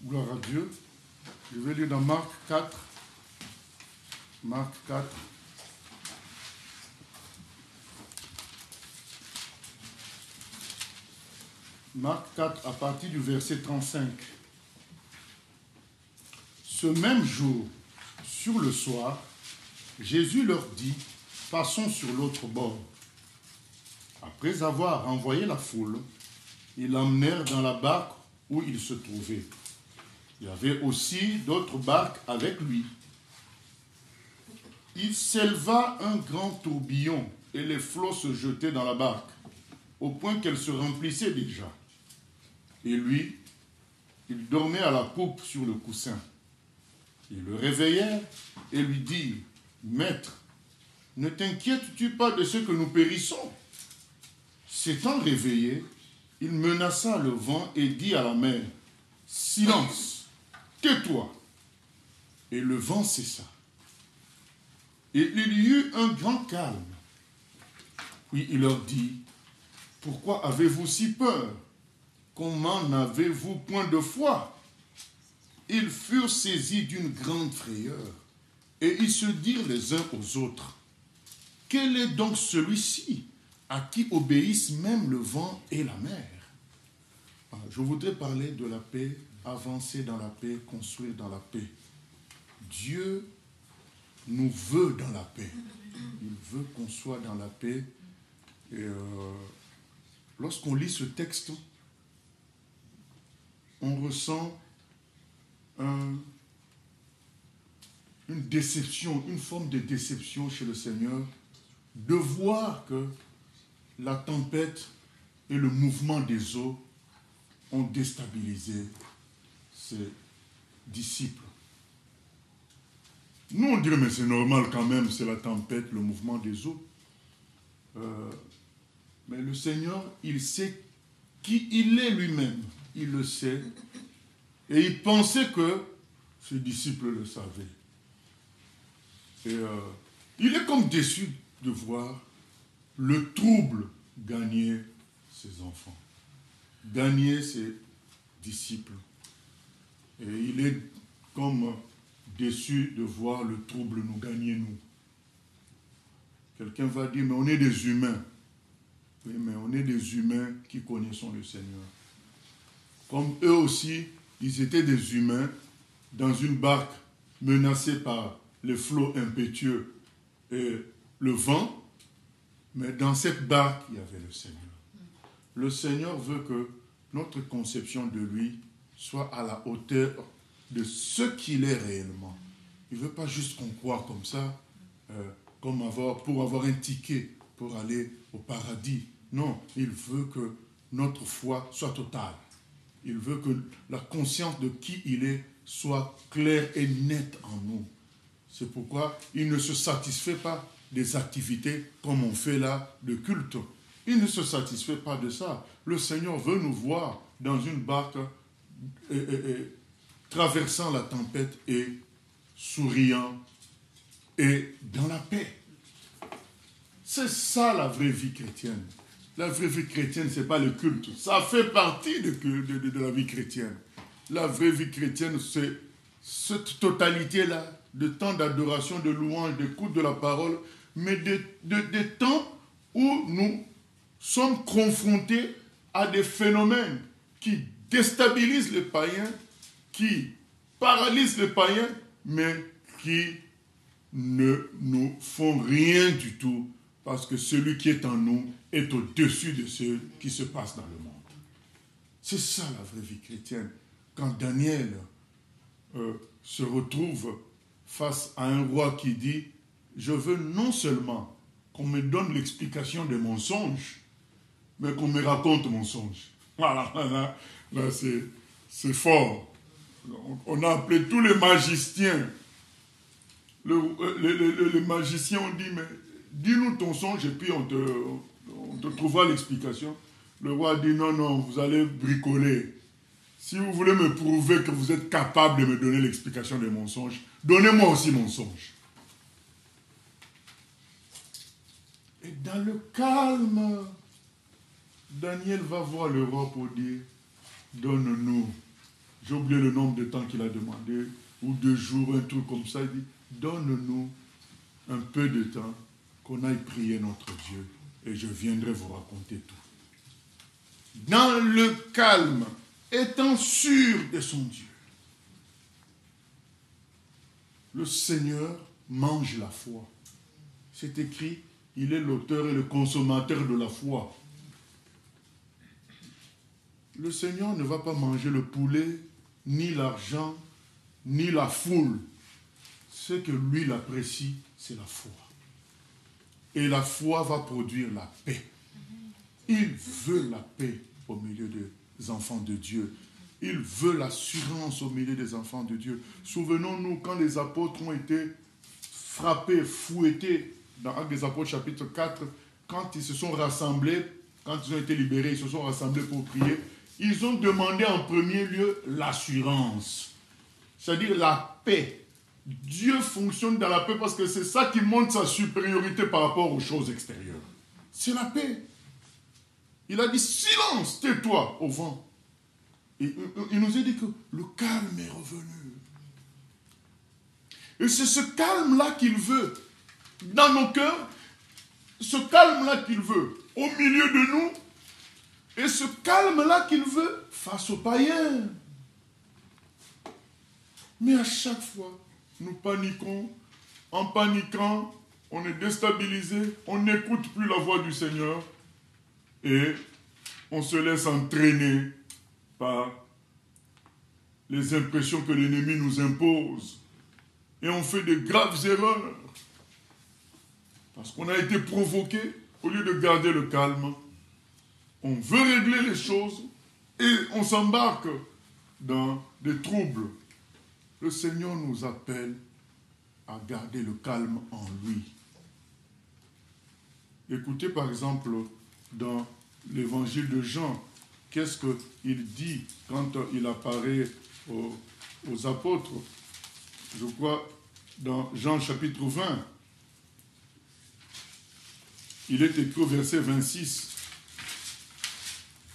Gloire à Dieu. Je vais lire dans Marc 4. Marc 4. Marc 4 à partir du verset 35. Ce même jour, sur le soir, Jésus leur dit, passons sur l'autre bord. Après avoir envoyé la foule, ils l'emmenèrent dans la barque où il se trouvait. Il y avait aussi d'autres barques avec lui. Il s'éleva un grand tourbillon et les flots se jetaient dans la barque, au point qu'elle se remplissait déjà. Et lui, il dormait à la poupe sur le coussin. Ils le réveillèrent et lui dirent, « Maître, ne t'inquiètes-tu pas de ce que nous périssons ?» S'étant réveillé, il menaça le vent et dit à la mer, « Silence, tais-toi !» Et le vent cessa. Et il y eut un grand calme. Puis il leur dit, « Pourquoi avez-vous si peur? Comment n'avez-vous point de foi ?» Ils furent saisis d'une grande frayeur, et ils se dirent les uns aux autres, « Quel est donc celui-ci à qui obéissent même le vent et la mer ?» Je voudrais parler de la paix, avancer dans la paix, construire dans la paix. Dieu nous veut dans la paix. Il veut qu'on soit dans la paix. Et lorsqu'on lit ce texte, on ressent une déception, une forme de déception chez le Seigneur, de voir que la tempête et le mouvement des eaux ont déstabilisé ses disciples. Nous, on dirait, mais c'est normal quand même, c'est la tempête, le mouvement des eaux. Mais le Seigneur, il sait qui il est lui-même. Il le sait. Et il pensait que ses disciples le savaient. Et il est comme déçu de voir le trouble gagner ses enfants, gagner ses disciples. Et il est comme déçu de voir le trouble nous gagner, nous. Quelqu'un va dire, mais on est des humains. Oui, mais on est des humains qui connaissons le Seigneur. Comme eux aussi, ils étaient des humains dans une barque menacée par les flots impétueux et le vent, mais dans cette barque, il y avait le Seigneur. Le Seigneur veut que notre conception de lui soit à la hauteur de ce qu'il est réellement. Il ne veut pas juste qu'on croit comme ça, pour avoir un ticket pour aller au paradis. Non, il veut que notre foi soit totale. Il veut que la conscience de qui il est soit claire et nette en nous. C'est pourquoi il ne se satisfait pas des activités comme on fait là, de culte. Il ne se satisfait pas de ça. Le Seigneur veut nous voir dans une barque traversant la tempête et souriant et dans la paix. C'est ça la vraie vie chrétienne. La vraie vie chrétienne, ce n'est pas le culte. Ça fait partie de la vie chrétienne. La vraie vie chrétienne, c'est cette totalité-là, de temps d'adoration, de louange, d'écoute de la parole, mais des temps où nous sommes confrontés à des phénomènes qui déstabilisent les païens, qui paralysent les païens, mais qui ne nous font rien du tout, parce que celui qui est en nous est au-dessus de ce qui se passe dans le monde. C'est ça la vraie vie chrétienne. Quand Daniel se retrouve face à un roi qui dit « Je veux non seulement qu'on me donne l'explication de mon songe, mais qu'on me raconte mon songe. » Voilà, là c'est fort. On a appelé tous les magiciens. Les magiciens ont dit « Mais dis-nous ton songe et puis on te trouvera l'explication. » Le roi dit « Non, non, vous allez bricoler. Si vous voulez me prouver que vous êtes capable de me donner l'explication de mon songe, donnez-moi aussi mon songe. » Et dans le calme, Daniel va voir le roi pour dire « Donne-nous j'ai oublié le nombre de temps qu'il a demandé, ou 2 jours, un truc comme ça. Il dit, donne-nous un peu de temps, qu'on aille prier notre Dieu, et je viendrai vous raconter tout. Dans le calme, étant sûr de son Dieu, le Seigneur mange la foi. C'est écrit, il est l'auteur et le consommateur de la foi. Le Seigneur ne va pas manger le poulet, ni l'argent, ni la foule. Ce que lui l'apprécie, c'est la foi. Et la foi va produire la paix. Il veut la paix au milieu des enfants de Dieu. Il veut l'assurance au milieu des enfants de Dieu. Souvenons-nous quand les apôtres ont été frappés, fouettés, dans Actes des Apôtres chapitre 4, quand ils se sont rassemblés, quand ils ont été libérés, ils se sont rassemblés pour prier, ils ont demandé en premier lieu l'assurance, c'est-à-dire la paix. Dieu fonctionne dans la paix parce que c'est ça qui montre sa supériorité par rapport aux choses extérieures. C'est la paix. Il a dit, silence, tais-toi au vent. Et il nous a dit que le calme est revenu. Et c'est ce calme-là qu'il veut dans nos cœurs, ce calme-là qu'il veut au milieu de nous, et ce calme-là qu'il veut face aux païens. Mais à chaque fois, nous paniquons. En paniquant, on est déstabilisé, on n'écoute plus la voix du Seigneur et on se laisse entraîner par les impressions que l'ennemi nous impose. Et on fait de graves erreurs. Parce qu'on a été provoqué, au lieu de garder le calme, on veut régler les choses et on s'embarque dans des troubles. Le Seigneur nous appelle à garder le calme en lui. Écoutez par exemple dans l'évangile de Jean, qu'est-ce qu'il dit quand il apparaît aux apôtres? Je crois dans Jean chapitre 20, il est écrit au verset 26.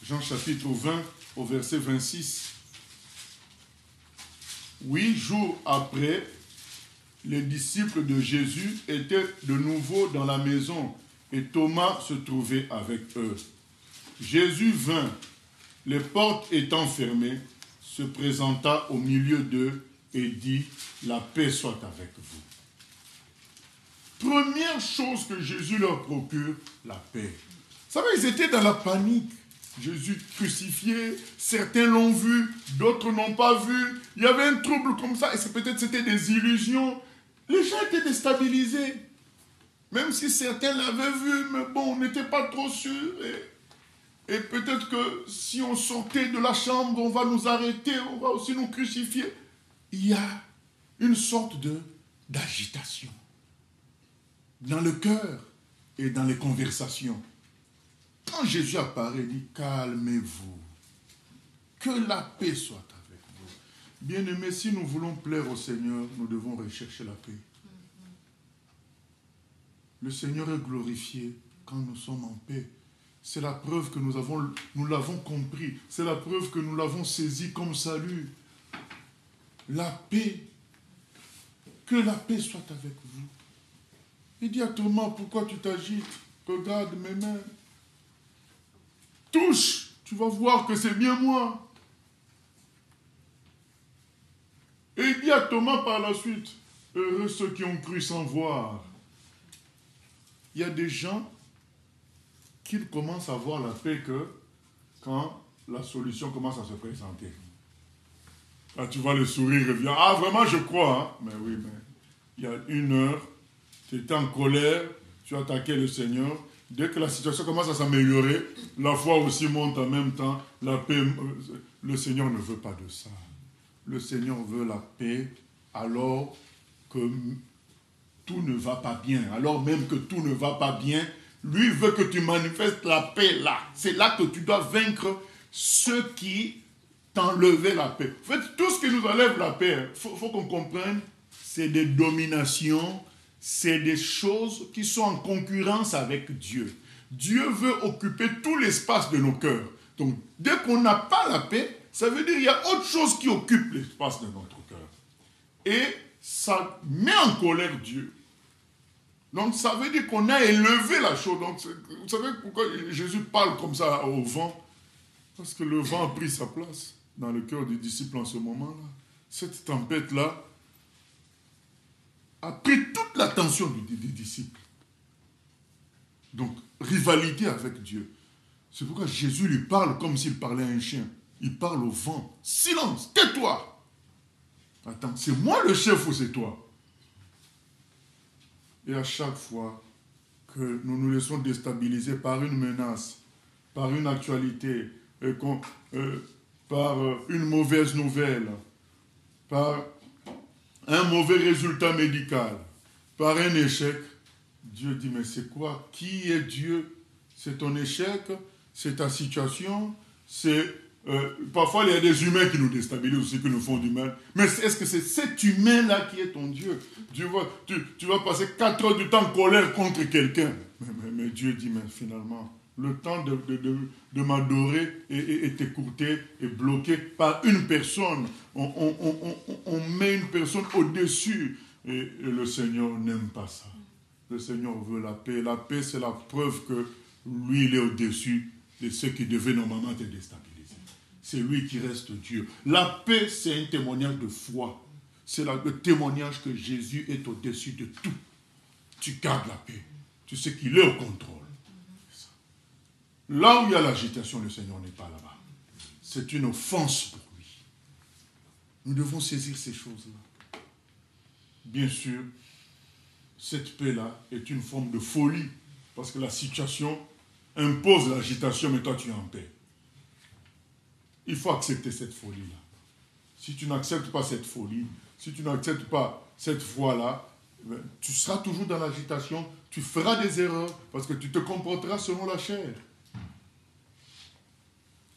Jean chapitre 20 au verset 26. 8 jours après, les disciples de Jésus étaient de nouveau dans la maison et Thomas se trouvait avec eux. Jésus vint, les portes étant fermées, se présenta au milieu d'eux et dit, la paix soit avec vous. Première chose que Jésus leur procure, la paix. Vous savez, ils étaient dans la panique. Jésus crucifié, certains l'ont vu, d'autres n'ont pas vu. Il y avait un trouble comme ça, et peut-être c'était des illusions. Les gens étaient déstabilisés. Même si certains l'avaient vu, mais bon, on n'était pas trop sûrs. Et peut-être que si on sortait de la chambre, on va nous arrêter, on va aussi nous crucifier. Il y a une sorte d'agitation dans le cœur et dans les conversations. Quand Jésus apparaît, il dit, calmez-vous, que la paix soit avec vous. Bien-aimés, si nous voulons plaire au Seigneur, nous devons rechercher la paix. Le Seigneur est glorifié quand nous sommes en paix. C'est la preuve que nous l'avons compris. C'est la preuve que nous l'avons saisi comme salut. La paix. Que la paix soit avec vous. Il dit à Thomas, pourquoi tu t'agites? Regarde mes mains. Touche, tu vas voir que c'est bien moi. Et il dit à Thomas par la suite, heureux ceux qui ont cru sans voir. Il y a des gens qui commencent à voir la paix que quand la solution commence à se présenter. Là, tu vois le sourire revient. Ah, vraiment, je crois. Hein? Mais oui, mais il y a 1 heure, tu étais en colère, tu attaquais le Seigneur. Dès que la situation commence à s'améliorer, la foi aussi monte en même temps. La paix, le Seigneur ne veut pas de ça. Le Seigneur veut la paix alors que tout ne va pas bien. Alors même que tout ne va pas bien, lui veut que tu manifestes la paix là. C'est là que tu dois vaincre ceux qui t'enlevaient la paix. En fait, tout ce qui nous enlève la paix, il faut qu'on comprenne, c'est des dominations, c'est des choses qui sont en concurrence avec Dieu. Dieu veut occuper tout l'espace de nos cœurs. Donc, dès qu'on n'a pas la paix, Ça veut dire qu'il y a autre chose qui occupe l'espace de notre cœur. Et ça met en colère Dieu. Donc ça veut dire qu'on a élevé la chose. Donc, vous savez pourquoi Jésus parle comme ça au vent? Parce que le vent a pris sa place dans le cœur des disciples en ce moment-là. Cette tempête-là a pris toute l'attention des disciples. Donc, rivalité avec Dieu. C'est pourquoi Jésus lui parle comme s'il parlait à un chien. Il parle au vent. Silence, tais-toi. Attends, c'est moi le chef ou c'est toi? Et à chaque fois que nous nous laissons déstabiliser par une menace, par une actualité, par une mauvaise nouvelle, par un mauvais résultat médical, par un échec, Dieu dit, mais c'est quoi? Qui est Dieu? C'est ton échec? C'est ta situation? Parfois, il y a des humains qui nous déstabilisent aussi, qui nous font du mal. Mais est-ce que c'est cet humain-là qui est ton Dieu? Tu vas passer 4 heures de temps en colère contre quelqu'un. Mais Dieu dit, mais finalement, le temps de m'adorer est écourté, est bloqué par une personne. On met une personne au-dessus. Et le Seigneur n'aime pas ça. Le Seigneur veut la paix. La paix, c'est la preuve que lui, il est au-dessus de ceux qui devaient normalement te déstabiliser. C'est lui qui reste Dieu. La paix, c'est un témoignage de foi. C'est le témoignage que Jésus est au-dessus de tout. Tu gardes la paix. Tu sais qu'il est au contrôle. Là où il y a l'agitation, le Seigneur n'est pas là-bas. C'est une offense pour lui. Nous devons saisir ces choses-là. Bien sûr, cette paix-là est une forme de folie. Parce que la situation impose l'agitation, mais toi tu es en paix. Il faut accepter cette folie-là. Si tu n'acceptes pas cette folie, si tu n'acceptes pas cette foi-là, tu seras toujours dans l'agitation, tu feras des erreurs, parce que tu te comporteras selon la chair.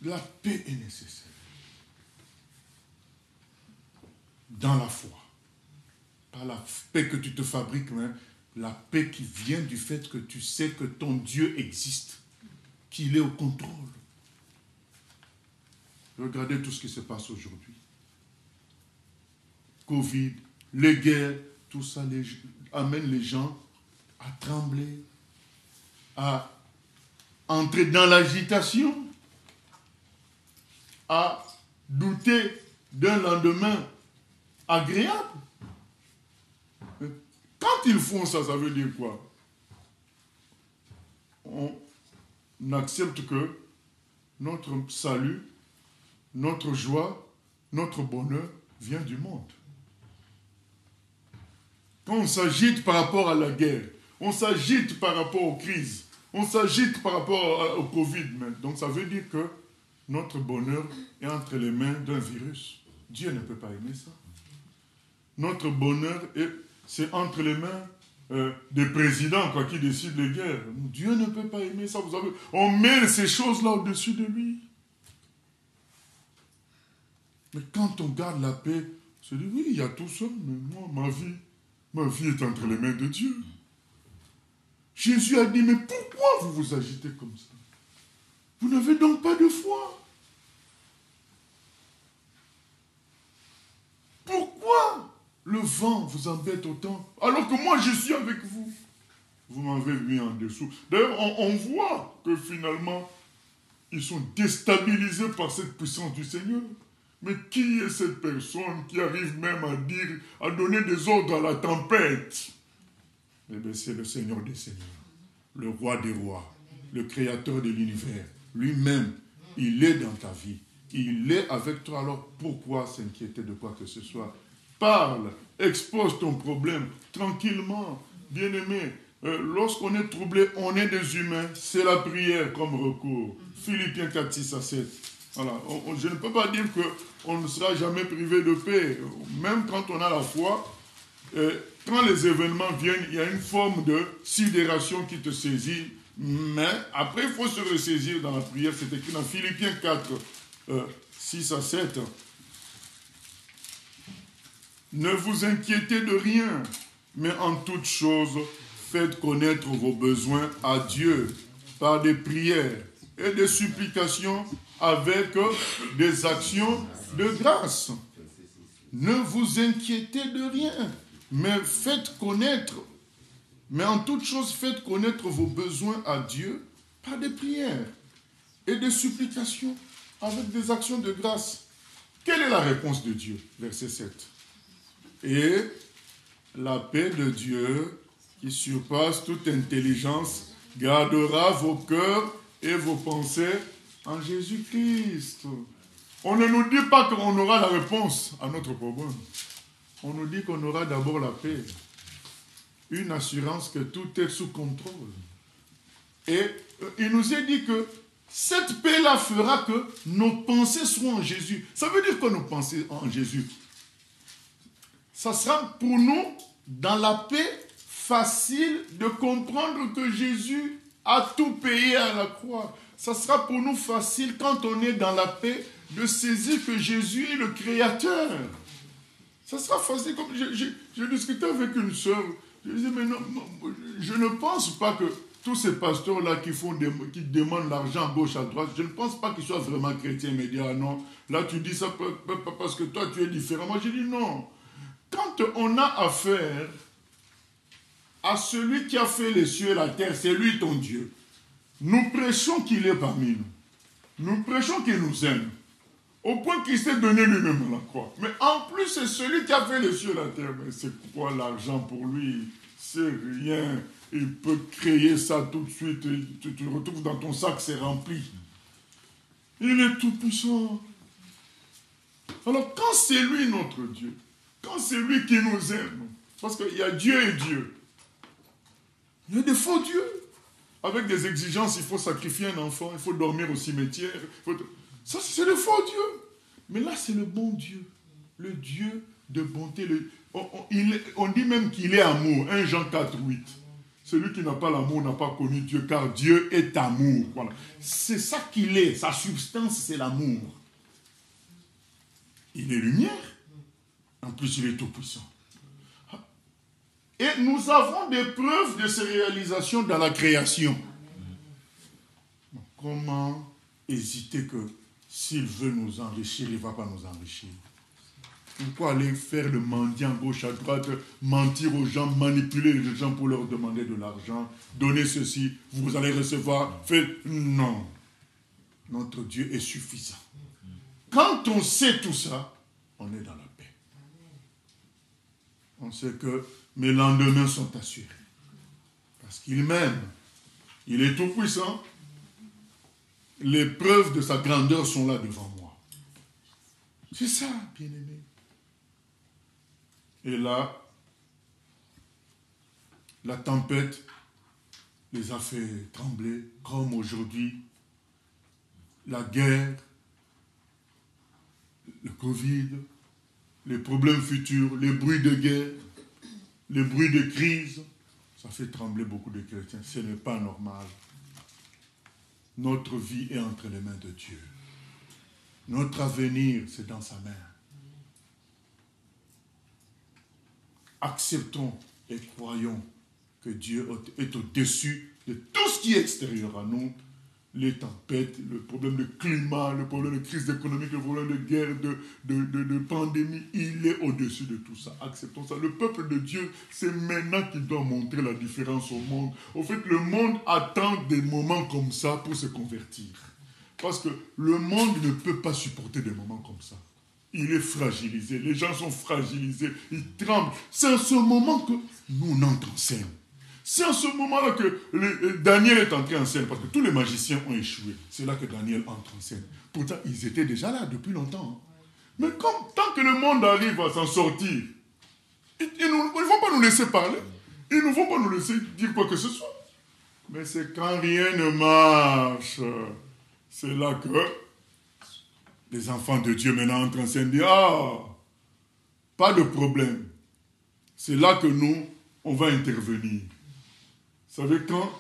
La paix est nécessaire. Dans la foi. Pas la paix que tu te fabriques, mais la paix qui vient du fait que tu sais que ton Dieu existe, qu'il est au contrôle. Regardez tout ce qui se passe aujourd'hui. Covid, les guerres, tout ça amène les gens à trembler, à entrer dans l'agitation, à douter d'un lendemain agréable. Quand ils font ça, ça veut dire quoi? On accepte que notre salut, notre joie, notre bonheur vient du monde. Quand on s'agite par rapport à la guerre, on s'agite par rapport aux crises, on s'agite par rapport au Covid. Donc ça veut dire que notre bonheur est entre les mains d'un virus. Dieu ne peut pas aimer ça. Notre bonheur, c'est entre les mains des présidents qui décident les guerres. Dieu ne peut pas aimer ça. Vous savez, on met ces choses-là au-dessus de lui. Mais quand on garde la paix, on se dit, oui, il y a tout ça, mais moi, ma vie est entre les mains de Dieu. Jésus a dit, mais pourquoi vous vous agitez comme ça? Vous n'avez donc pas de foi. Pourquoi le vent vous embête autant, alors que moi je suis avec vous? Vous m'avez mis en dessous. D'ailleurs, on voit que finalement, ils sont déstabilisés par cette puissance du Seigneur. Mais qui est cette personne qui arrive même à donner des ordres à la tempête? Eh bien, c'est le Seigneur des Seigneurs, le roi des rois, le créateur de l'univers. Lui-même, il est dans ta vie. Il est avec toi, alors pourquoi s'inquiéter de quoi que ce soit? Parle, expose ton problème tranquillement, bien-aimé. Lorsqu'on est troublé, on est des humains. C'est la prière comme recours. Philippiens 4, 6 à 7. Voilà. Je ne peux pas dire qu'on ne sera jamais privé de paix. Même quand on a la foi, quand les événements viennent, il y a une forme de sidération qui te saisit. Mais après, il faut se ressaisir dans la prière. C'est écrit dans Philippiens 4, 6 à 7. Ne vous inquiétez de rien, mais en toute chose, faites connaître vos besoins à Dieu par des prières et des supplications avec des actions de grâce. Ne vous inquiétez de rien, mais faites connaître, mais en toute chose, faites connaître vos besoins à Dieu par des prières et des supplications avec des actions de grâce. Quelle est la réponse de Dieu? Verset 7. Et la paix de Dieu, qui surpasse toute intelligence, gardera vos cœurs et vos pensées en Jésus-Christ. On ne nous dit pas qu'on aura la réponse à notre problème. On nous dit qu'on aura d'abord la paix. Une assurance que tout est sous contrôle. Et il nous est dit que cette paix-là fera que nos pensées seront en Jésus. Ça veut dire que nos pensées en Jésus, ça sera pour nous, dans la paix, facile de comprendre que Jésus a tout payé à la croix. Ça sera pour nous facile, quand on est dans la paix, de saisir que Jésus est le Créateur. Ça sera facile. Comme je discutais avec une sœur, je disais, mais non, je ne pense pas que tous ces pasteurs-là qui demandent l'argent à gauche, à droite, je ne pense pas qu'ils soient vraiment chrétiens. Mais dire, ah non, là tu dis ça parce que toi tu es différent. Moi je dis non. Quand on a affaire à celui qui a fait les cieux et la terre, c'est lui ton Dieu. Nous prêchons qu'il est parmi nous. Nous prêchons qu'il nous aime. Au point qu'il s'est donné lui-même à la croix. Mais en plus, c'est celui qui a fait les cieux et la terre. Mais c'est quoi l'argent pour lui? C'est rien. Il peut créer ça tout de suite. Tu te retrouves dans ton sac, c'est rempli. Il est tout puissant. Alors, quand c'est lui notre Dieu, quand c'est lui qui nous aime, parce qu'il y a Dieu et Dieu, il y a des faux dieux. Avec des exigences, il faut sacrifier un enfant, il faut dormir au cimetière. Ça, c'est le faux Dieu. Mais là, c'est le bon Dieu. Le Dieu de bonté. On dit même qu'il est amour. 1 Jean 4, 8. Celui qui n'a pas l'amour n'a pas connu Dieu, car Dieu est amour. Voilà. C'est ça qu'il est. Sa substance, c'est l'amour. Il est lumière. En plus, il est tout puissant. Et nous avons des preuves de ces réalisations dans la création. Comment hésiter que s'il veut nous enrichir, il ne va pas nous enrichir? Pourquoi aller faire le mendiant gauche à droite, mentir aux gens, manipuler les gens pour leur demander de l'argent, donner ceci, vous allez recevoir, faites... Non. Notre Dieu est suffisant. Quand on sait tout ça, on est dans la paix. On sait que mes lendemains sont assurés. Parce qu'il m'aime. Il est tout puissant. Les preuves de sa grandeur sont là devant moi. C'est ça, bien-aimé. Et là, la tempête les a fait trembler, comme aujourd'hui. La guerre, le Covid, les problèmes futurs, les bruits de guerre, les bruits de crise, ça fait trembler beaucoup de chrétiens. Ce n'est pas normal. Notre vie est entre les mains de Dieu. Notre avenir, c'est dans sa main. Acceptons et croyons que Dieu est au-dessus de tout ce qui est extérieur à nous. Les tempêtes, le problème de climat, le problème de crise économique, le problème de guerre, de pandémie, il est au-dessus de tout ça. Acceptons ça. Le peuple de Dieu, c'est maintenant qu'il doit montrer la différence au monde. Au fait, le monde attend des moments comme ça pour se convertir. Parce que le monde ne peut pas supporter des moments comme ça. Il est fragilisé. Les gens sont fragilisés. Ils tremblent. C'est à ce moment que nous, on entre en scène. C'est à ce moment-là que Daniel est entré en scène, parce que tous les magiciens ont échoué. C'est là que Daniel entre en scène. Pourtant, ils étaient déjà là depuis longtemps. Mais tant que le monde arrive à s'en sortir, ils ne vont pas nous laisser parler. Ils ne vont pas nous laisser dire quoi que ce soit. Mais c'est quand rien ne marche. C'est là que les enfants de Dieu maintenant entrent en scène et disent, ah, pas de problème. C'est là que nous, on va intervenir. Vous savez quand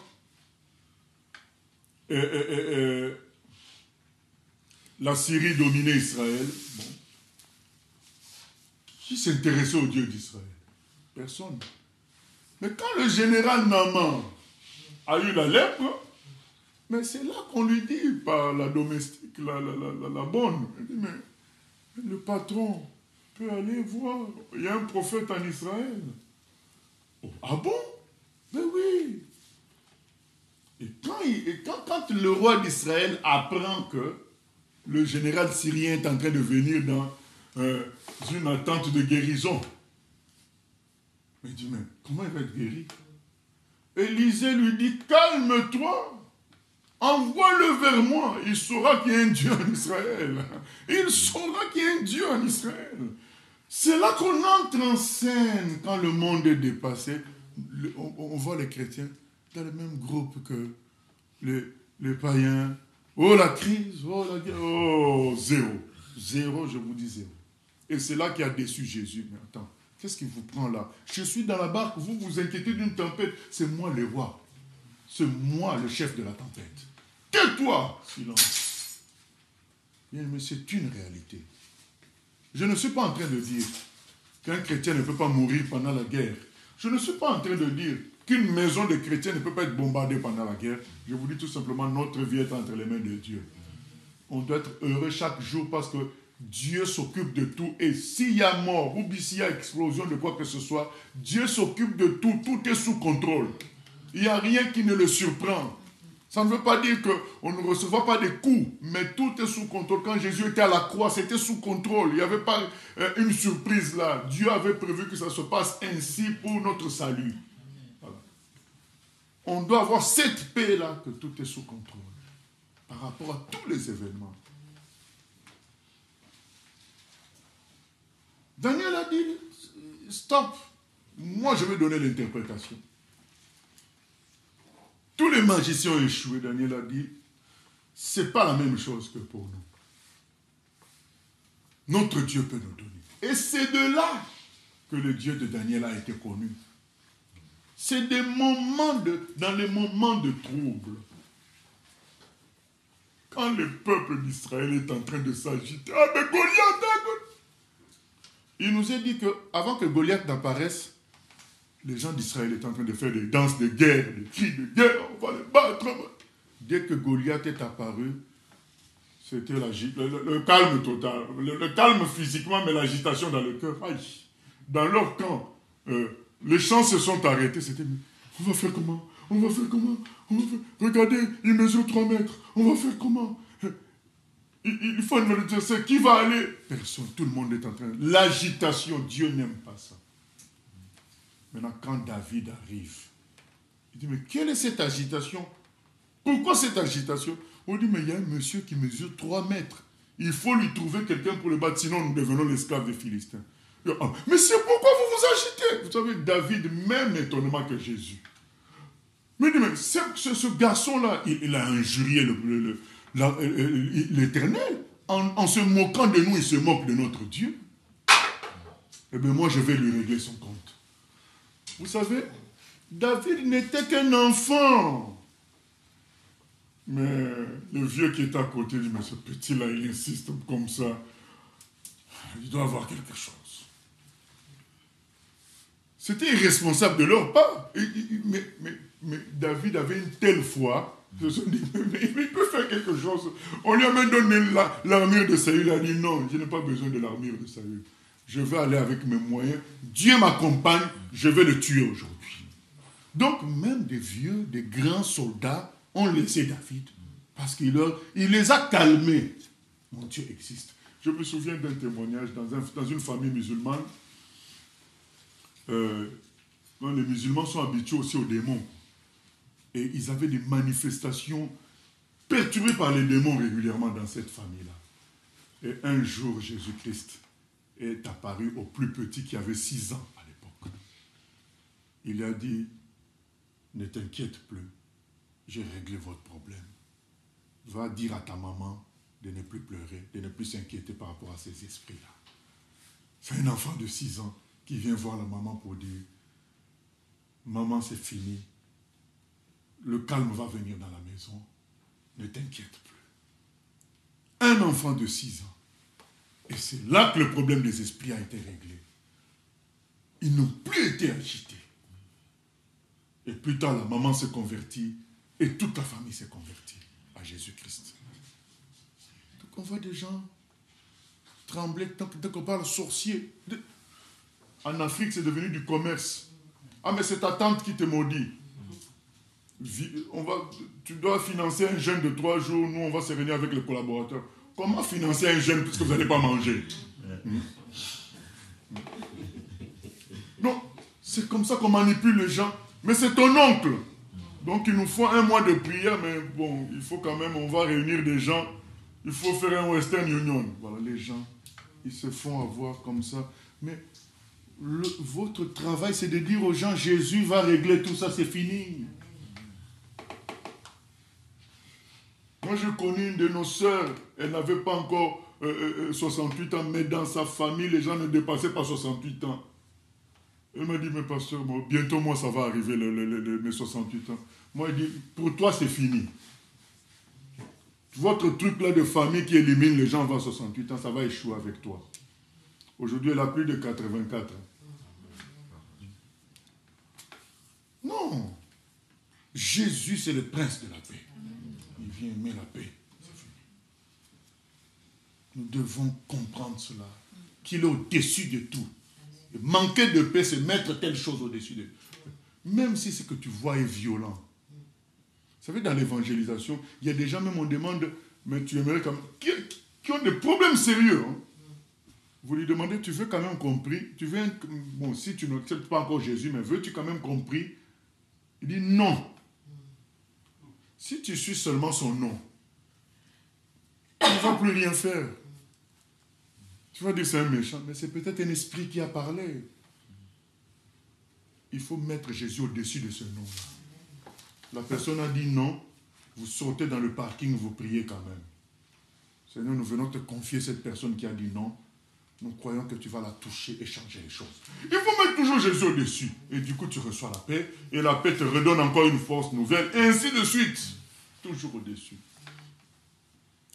la Syrie dominait Israël, bon, qui s'intéressait au Dieu d'Israël? Personne. Mais quand le général Naaman a eu la lèpre, Mais c'est là qu'on lui dit, par la domestique, la bonne. Elle dit, mais le patron peut aller voir. Il y a un prophète en Israël. Oh, ah bon? Ben oui. Et quand le roi d'Israël apprend que le général syrien est en train de venir dans une attente de guérison, il dit, mais comment il va être guéri? Élisée lui dit, calme-toi, envoie-le vers moi, il saura qu'il y a un Dieu en Israël. Il saura qu'il y a un Dieu en Israël. C'est là qu'on entre en scène quand le monde est dépassé. On voit les chrétiens dans le même groupe que les païens. Oh la crise, oh la guerre, oh zéro. Zéro, je vous dis zéro. Et c'est là qu'il a déçu Jésus. Mais attends, qu'est-ce qui vous prend là? Je suis dans la barque, vous vous inquiétez d'une tempête. C'est moi le roi. C'est moi le chef de la tempête. Tais-toi! Silence. Bien, mais c'est une réalité. Je ne suis pas en train de dire qu'un chrétien ne peut pas mourir pendant la guerre. Je ne suis pas en train de dire qu'une maison de chrétiens ne peut pas être bombardée pendant la guerre. Je vous dis tout simplement, notre vie est entre les mains de Dieu. On doit être heureux chaque jour parce que Dieu s'occupe de tout. Et s'il y a mort ou s'il y a explosion de quoi que ce soit, Dieu s'occupe de tout. Tout est sous contrôle. Il n'y a rien qui ne le surprend. Ça ne veut pas dire qu'on ne recevra pas des coups, mais tout est sous contrôle. Quand Jésus était à la croix, c'était sous contrôle. Il n'y avait pas une surprise là. Dieu avait prévu que ça se passe ainsi pour notre salut. Voilà. On doit avoir cette paix-là, que tout est sous contrôle, par rapport à tous les événements. Daniel a dit, stop, moi je vais donner l'interprétation. Tous les magiciens ont échoué, Daniel a dit, c'est pas la même chose que pour nous. Notre Dieu peut nous donner. Et c'est de là que le Dieu de Daniel a été connu. C'est des moments dans les moments de trouble. Quand le peuple d'Israël est en train de s'agiter, ah mais Goliath, il nous a dit qu'avant que Goliath n'apparaisse, les gens d'Israël étaient en train de faire des danses de guerre, des cris de guerre, on va les battre. Dès que Goliath est apparu, c'était le calme total. Le calme physiquement, mais l'agitation dans le cœur. Aïe. Dans leur camp, les chants se sont arrêtés. C'était, on va faire comment? On va faire comment? On va faire... Regardez, il mesure 3 mètres. On va faire comment? Il faut une vérité. C'est qui va aller? Personne. Tout le monde est en train. L'agitation, Dieu n'aime pas ça. Maintenant, quand David arrive, il dit, mais quelle est cette agitation? Pourquoi cette agitation? On dit, mais il y a un monsieur qui mesure 3 mètres. Il faut lui trouver quelqu'un pour le battre, sinon nous devenons l'esclave des Philistins. Mais c'est pourquoi vous vous agitez? Vous savez, David, même étonnement que Jésus. Mais ce garçon-là, il a injurié l'Éternel. En se moquant de nous, il se moque de notre Dieu. Eh bien, moi, je vais lui régler son compte. Vous savez, David n'était qu'un enfant. Mais le vieux qui est à côté dit, mais ce petit-là, il insiste comme ça. Il doit avoir quelque chose. C'était irresponsable de leur part. Mais David avait une telle foi. Ils se sont dit, mais il peut faire quelque chose. On lui a même donné l'armure de Saül. Il a dit, non, je n'ai pas besoin de l'armure de Saül. Je vais aller avec mes moyens. Dieu m'accompagne, je vais le tuer aujourd'hui. Donc, même des vieux, des grands soldats ont laissé David. Parce qu'il les a calmés. Mon Dieu existe. Je me souviens d'un témoignage dans une famille musulmane. Les musulmans sont habitués aussi aux démons. Et ils avaient des manifestations perturbées par les démons régulièrement dans cette famille-là. Et un jour, Jésus-Christ est apparu au plus petit qui avait 6 ans à l'époque. Il a dit, ne t'inquiète plus, j'ai réglé votre problème. Va dire à ta maman de ne plus pleurer, de ne plus s'inquiéter par rapport à ces esprits-là. C'est un enfant de 6 ans qui vient voir la maman pour dire, maman, c'est fini. Le calme va venir dans la maison. Ne t'inquiète plus. Un enfant de 6 ans. Et c'est là que le problème des esprits a été réglé. Ils n'ont plus été agités. Et plus tard, la maman se convertit. Et toute la famille s'est convertie à Jésus-Christ. Donc on voit des gens trembler dès qu'on parle sorcier. En Afrique, c'est devenu du commerce. Ah, mais c'est ta tante qui te maudit. Tu dois financer un jeûne de 3 jours. Nous, on va se réunir avec les collaborateurs. Comment financer un jeûne puisque vous n'allez pas manger? Non, c'est comme ça qu'on manipule les gens. Mais c'est ton oncle. Donc, il nous faut 1 mois de prière. Mais bon, il faut quand même, on va réunir des gens. Il faut faire un Western Union. Voilà, les gens, ils se font avoir comme ça. Mais votre travail, c'est de dire aux gens, Jésus va régler tout ça, c'est fini. Moi, j'ai connu une de nos sœurs, elle n'avait pas encore 68 ans, mais dans sa famille, les gens ne dépassaient pas 68 ans. Elle m'a dit, mais pasteur, bientôt moi, ça va arriver, mes 68 ans. Moi, il dit, pour toi, c'est fini. Votre truc là de famille qui élimine les gens avant 68 ans, ça va échouer avec toi. Aujourd'hui, elle a plus de 84 ans. Non. Jésus, c'est le prince de la paix. Il vient aimer la paix. Nous devons comprendre cela. Qu'il est au-dessus de tout. Et manquer de paix, c'est mettre telle chose au-dessus de tout. Même si ce que tu vois est violent. Vous savez, dans l'évangélisation, il y a des gens, même on demande, mais tu aimerais quand même, qui ont des problèmes sérieux. Hein. Vous lui demandez, tu veux quand même compris, bon, si tu n'acceptes pas encore Jésus, mais veux-tu quand même compris? Il dit non. Si tu suis seulement son nom, tu ne vas plus rien faire. Tu vas dire c'est un méchant, mais c'est peut-être un esprit qui a parlé. Il faut mettre Jésus au-dessus de ce nom-là. La personne a dit non, vous sortez dans le parking, vous priez quand même. Seigneur, nous venons te confier cette personne qui a dit non. Nous croyons que tu vas la toucher et changer les choses. Il faut mettre toujours Jésus au-dessus. Et du coup, tu reçois la paix. Et la paix te redonne encore une force nouvelle. Et ainsi de suite. Toujours au-dessus.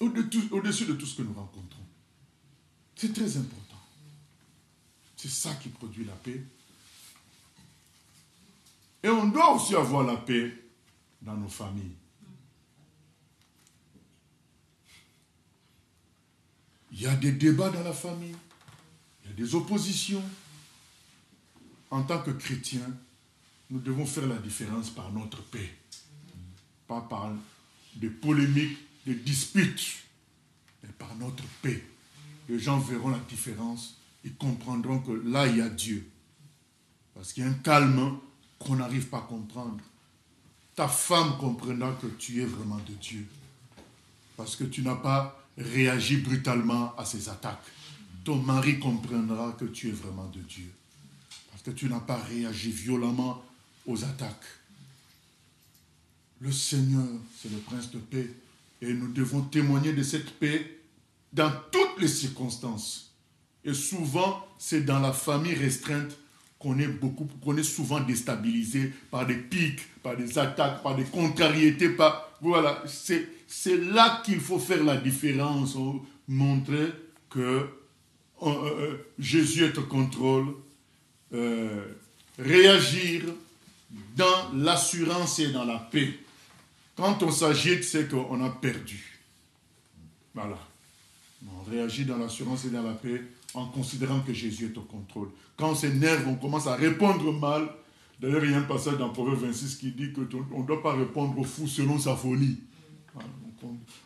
Au-dessus de tout ce que nous rencontrons. C'est très important. C'est ça qui produit la paix. Et on doit aussi avoir la paix dans nos familles. Il y a des débats dans la famille. Il y a des oppositions. En tant que chrétiens, nous devons faire la différence par notre paix. Pas par des polémiques, des disputes, mais par notre paix. Les gens verront la différence. Ils comprendront que là, il y a Dieu. Parce qu'il y a un calme qu'on n'arrive pas à comprendre. Ta femme comprendra que tu es vraiment de Dieu. Parce que tu n'as pas réagi brutalement à ses attaques. Ton mari comprendra que tu es vraiment de Dieu. Parce que tu n'as pas réagi violemment aux attaques. Le Seigneur, c'est le prince de paix. Et nous devons témoigner de cette paix dans toutes les circonstances. Et souvent, c'est dans la famille restreinte qu'on est souvent déstabilisé par des pics, par des attaques, par des contrariétés. Voilà, c'est là qu'il faut faire la différence, montrer que Jésus est au contrôle, réagir dans l'assurance et dans la paix. Quand on s'agite, c'est qu'on a perdu. Voilà. On réagit dans l'assurance et dans la paix en considérant que Jésus est au contrôle. Quand on s'énerve, on commence à répondre mal. D'ailleurs, il y a un passage dans Proverbe 26 qui dit qu'on ne doit pas répondre au fou selon sa folie.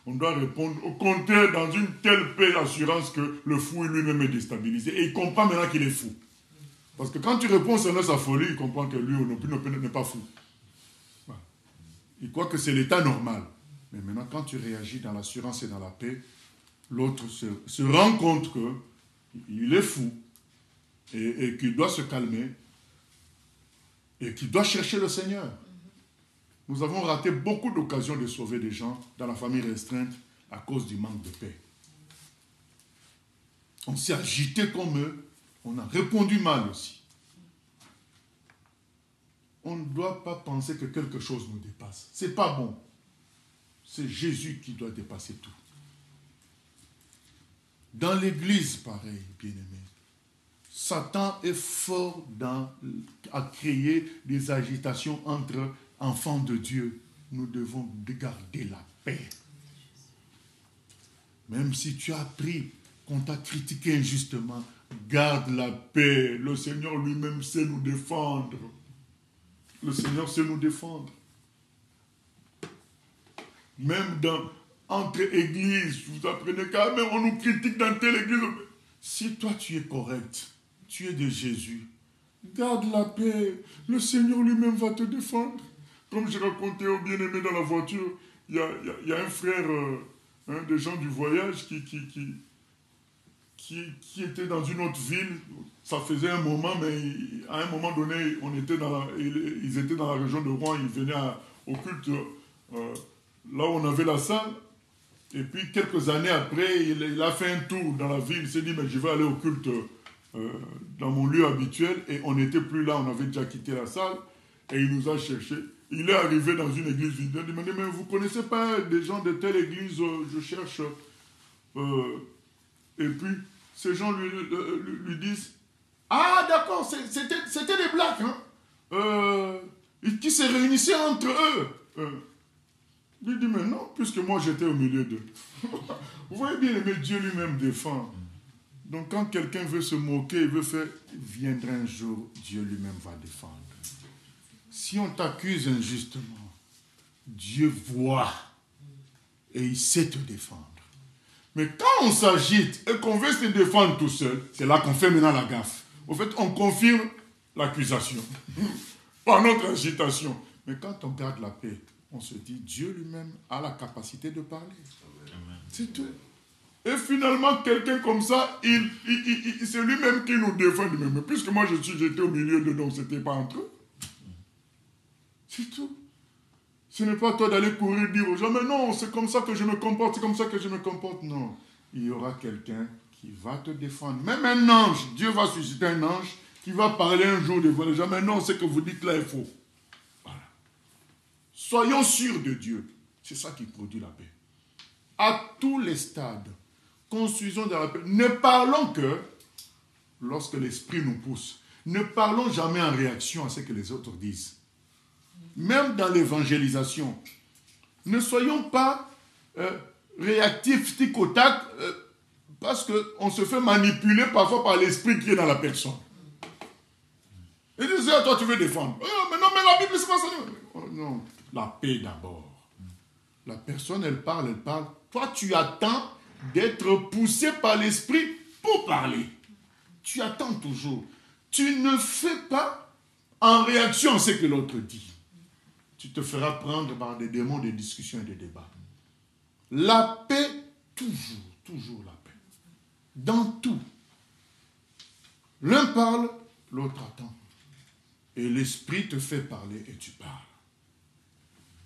On doit répondre au contraire dans une telle paix d'assurance que le fou lui-même est déstabilisé. Et il comprend maintenant qu'il est fou. Parce que quand tu réponds selon sa folie, il comprend que lui n'est pas fou. Voilà. Il croit que c'est l'état normal. Mais maintenant, quand tu réagis dans l'assurance et dans la paix, l'autre se rend compte qu'il est fou et qu'il doit se calmer et qu'il doit chercher le Seigneur. Nous avons raté beaucoup d'occasions de sauver des gens dans la famille restreinte à cause du manque de paix. On s'est agité comme eux, on a répondu mal aussi. On ne doit pas penser que quelque chose nous dépasse. Ce n'est pas bon. C'est Jésus qui doit dépasser tout. Dans l'église, pareil, bien-aimés, Satan est fort à créer des agitations entre enfants de Dieu. nous devons garder la paix. Même si tu as appris qu'on t'a critiqué injustement, garde la paix. Le Seigneur lui-même sait nous défendre. Le Seigneur sait nous défendre. Même entre églises, vous apprenez quand même, on nous critique dans telle église. Si toi tu es correct, tu es de Jésus, garde la paix. Le Seigneur lui-même va te défendre. Comme je racontais au bien-aimé dans la voiture, il y a un frère, des gens du voyage qui était dans une autre ville. Ça faisait un moment, mais à un moment donné, ils étaient dans la région de Rouen, ils venaient au culte là où on avait la salle. Et puis quelques années après, il a fait un tour dans la ville. Il s'est dit, mais je vais aller au culte dans mon lieu habituel. Et on n'était plus là, on avait déjà quitté la salle. Et il nous a cherchés. Il est arrivé dans une église vide. Il a dit, mais vous ne connaissez pas des gens de telle église, je cherche. Et puis, ces gens lui disent, ah d'accord, c'était des blacks, hein, qui se réunissaient entre eux. Il dit, mais non, puisque moi j'étais au milieu d'eux. Vous voyez bien, mais Dieu lui-même défend. Donc quand quelqu'un veut se moquer, il veut faire, viendra un jour, Dieu lui-même va défendre. Si on t'accuse injustement, Dieu voit et il sait te défendre. Mais quand on s'agite et qu'on veut se défendre tout seul, c'est là qu'on fait maintenant la gaffe. Au fait, on confirme l'accusation par notre agitation. Mais quand on garde la paix, on se dit, Dieu lui-même a la capacité de parler. C'est tout. Et finalement, quelqu'un comme ça, c'est lui-même qui nous défend. Mais puisque moi j'étais au milieu de donc c'était pas entre eux. C'est tout. Ce n'est pas toi d'aller courir dire aux gens, mais non, c'est comme ça que je me comporte, c'est comme ça que je me comporte. Non. Il y aura quelqu'un qui va te défendre. Même un ange, Dieu va susciter un ange qui va parler un jour devant les gens, mais non, ce que vous dites là est faux. Voilà. Soyons sûrs de Dieu. C'est ça qui produit la paix. À tous les stades, construisons de la paix. Ne parlons que lorsque l'esprit nous pousse. Ne parlons jamais en réaction à ce que les autres disent. Même dans l'évangélisation, ne soyons pas réactifs, tic au tac, parce qu'on se fait manipuler parfois par l'esprit qui est dans la personne. Et disent, toi tu veux défendre. Mais non, mais la Bible c'est pas ça. Oh, non, la paix d'abord. La personne, elle parle. Toi tu attends d'être poussé par l'esprit pour parler. Tu attends toujours. Tu ne fais pas en réaction à ce que l'autre dit. Tu te feras prendre par des démons, des discussions et des débats. La paix, toujours la paix. Dans tout. L'un parle, l'autre attend. Et l'esprit te fait parler et tu parles.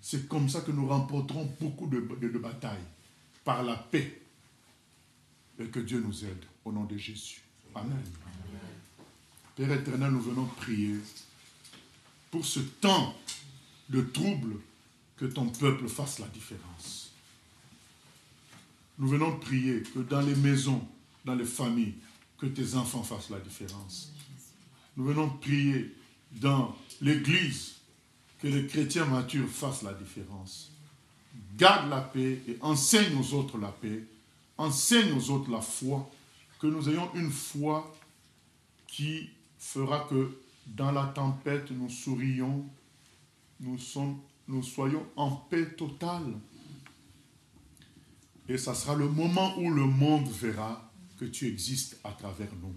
C'est comme ça que nous remporterons beaucoup de batailles. Par la paix. Et que Dieu nous aide. Au nom de Jésus. Amen. Amen. Père éternel, nous venons prier pour ce temps de trouble, que ton peuple fasse la différence. Nous venons prier que dans les maisons, dans les familles, que tes enfants fassent la différence. Nous venons prier dans l'église, que les chrétiens matures fassent la différence. Garde la paix et enseigne aux autres la paix. Enseigne aux autres la foi. Que nous ayons une foi qui fera que dans la tempête, nous sourions, nous soyons en paix totale. Et ça sera le moment où le monde verra que tu existes à travers nous.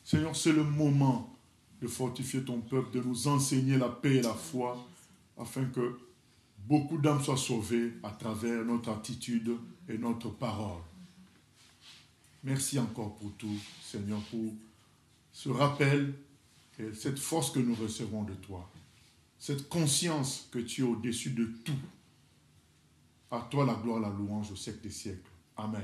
Seigneur, c'est le moment de fortifier ton peuple, de nous enseigner la paix et la foi, afin que beaucoup d'âmes soient sauvées à travers notre attitude et notre parole. Merci encore pour tout, Seigneur, pour ce rappel et cette force que nous recevons de toi. Cette conscience que tu es au-dessus de tout. À toi la gloire, la louange au siècle des siècles. Amen.